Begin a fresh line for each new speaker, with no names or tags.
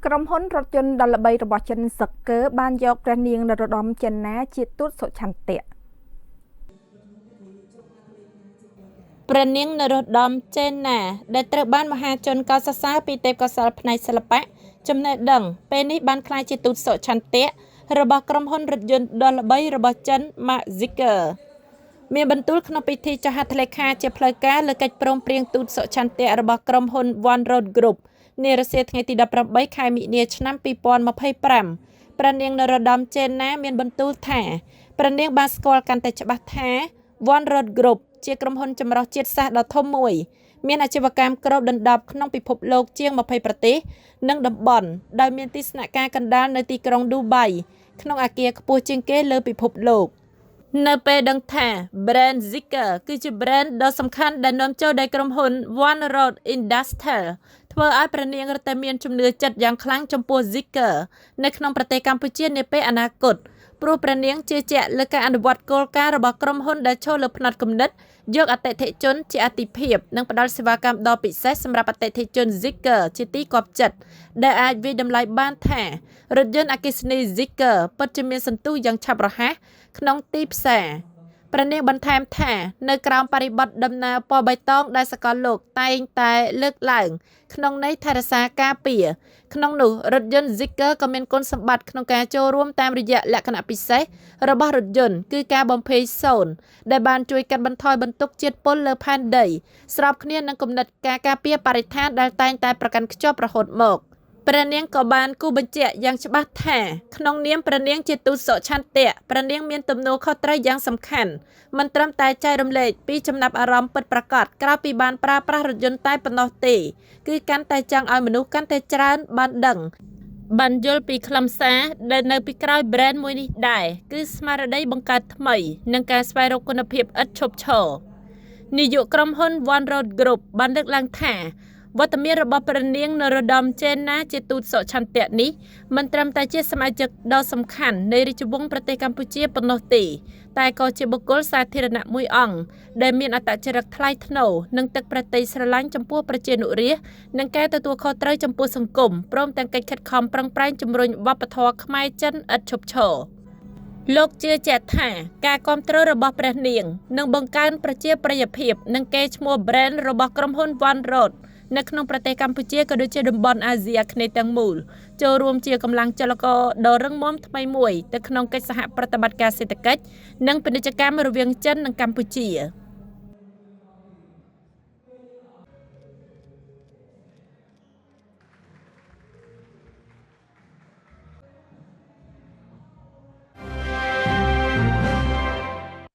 ក្រុមហ៊ុនរថយន្តដ៏ល្បីរបស់ចិនសឹកកើបានយកព្រះនាងនរោត្តមចិនណាជាទូតសុឆន្ទៈ
ព្រះនាងនរោត្តមចេនណាដែលត្រូវបានមហាជនកោតសរសើរពីទេពកោសល្យផ្នែកសិល្បៈចំណេះដឹងពេលនេះបានក្លាយជាទូតសុឆន្ទៈរបស់ក្រុមហ៊ុនរថយន្តដ៏ល្បីរបស់ចិន Mark Ziegler មានបន្ទូលក្នុងពិធីចុះហត្ថលេខាជាផ្លូវការលើកិច្ចព្រមព្រៀងទូតសុឆន្ទៈរបស់ក្រុមហ៊ុន One Road Group នារសៀលថ្ងៃទី18ខែមិនិនាឆ្នាំ2025ព្រះនាងនរោត្តមចេនណាមានបន្ទូលថាព្រះនាងបានស្គាល់កាន់តែច្បាស់ថា One Road Group ជាក្រុមហ៊ុនចម្រុះជាតិសាសន៍ដ៏ធំមួយមានអាជីវកម្មគ្របដណ្ដប់ក្នុងពិភពលោកជាង20ប្រទេសនិងតំបន់ដោយមានទីស្នាក់ការកណ្ដាលនៅទីក្រុងឌូបៃក្នុងអគារខ្ពស់ជាងគេលើពិភពលោកនៅពេលដឹងថា brand Ziegler គឺជា brand ដ៏សំខាន់ដែលនាំចូលដោយក្រុមហ៊ុន One Road Industries ធ្វើឲ្យព្រះនាងរត់តែមានជំនឿចិត្តយ៉ាងខ្លាំងចំពោះ Ziegler នៅក្នុងប្រទេសកម្ពុជានាពេលអនាគតព្រោះព្រះនាងជឿជាក់លើការអនុវត្តគោលការណ៍របស់ក្រុមហ៊ុនដែលឈលលើផ្នត់គំនិតយកអតិថិជនជាអាទិភាពនិងផ្ដល់សេវាកម្មដ៏ពិសេសសម្រាប់អតិថិជន Ziegler ជាទីគាប់ចិត្តដែលអាចវិយតម្លៃបានថារថយន្តអគ្គិសនី Ziegler ពិតជាមានសន្ទុះយ៉ាងឆាប់រហ័សក្នុងទីផ្សារព្រះនាងបន្ថែមថានៅក្រោមបរិបទដំណើរពណ៌បៃតងដែលសកលលោកតែងតែលើកឡើងក្នុងន័យថែរក្សាការពារក្នុងនោះរថយន្ត Ziegler ក៏មានគុណសម្បត្តិក្នុងការចូលរួមតាមរយៈលក្ខណៈពិសេសរបស់រថយន្តគឺការបំភាយសូន្យដែលបានជួយកាត់បន្ថយបន្ទុកជាតិពុលលើផែនដីស្របគ្នានឹងគំនិតការការពារបរិស្ថានដែលតែងតែប្រកាន់ខ្ជាប់រហូតមកព្រះនាងក៏បានគូបញ្ជាក់យ៉ាងច្បាស់ថាក្នុងនាមព្រះនាងជាទូតសុឆន្ទៈព្រះនាងមានទំនួលខុសត្រូវយ៉ាងសំខាន់មិនត្រឹមតែចែករំលែកពីចំណាប់អារម្មណ៍ពិតប្រាកដក្រៅពីបានប្រើប្រាស់រថយន្តតែប៉ុណ្ណោះទេគឺកាន់តែចង់ឲ្យមនុស្សកាន់តែច្រើនបានដឹងបានយល់ពីខ្លឹមសារដែលនៅពីក្រោយ brand មួយនេះដែរគឺស្មារតីបង្កើតថ្មីនិងការស្វែងរកគុណភាពឥតឈប់ឈរនាយកក្រុមហ៊ុន One Road Group បានលើកឡើងថាវត្តមានរបស់ព្រះនាងនរោត្តមចេនណាជាទូតសុឆន្ទៈនេះមិនត្រឹមតែជាសមាជិកដ៏សំខាន់នៃរាជវង្សប្រទេសកម្ពុជាប៉ុណ្ណោះទេតែក៏ជាបុគ្គលសាធារណៈមួយអង្គដែលមានអត្តចរិតថ្លៃថ្នូរនិងទឹកប្រតិយស្រឡាញ់ចំពោះប្រជានុរាស្ត្រនិងការទទួលខុសត្រូវចំពោះសង្គមព្រមទាំងកិច្ចខិតខំប្រឹងប្រែងជំរុញវប្បធម៌ខ្មែរចិនឥតឈប់ឈរលោកជឿជាក់ថាការគាំទ្ររបស់ព្រះនាងនឹងបង្កើនប្រជាប្រិយភាពនិងកេរ្តិ៍ឈ្មោះ brand របស់ក្រុមហ៊ុន One Roadនៅក្នុងប្រទេសកម្ពុជាក៏ដូចជាតំបន់អាស៊ីអាគ្នេយ៍ទាំងមូលចូលរួមជាកម្លាំងចលករដ៏រឹងមាំថ្មីមួយទៅក្នុងកិច្ចសហប្រតិបត្តិការសេដ្ឋកិច្ចនិងពាណិជ្ជកម្មរវាងចិននិងកម្ពុជា។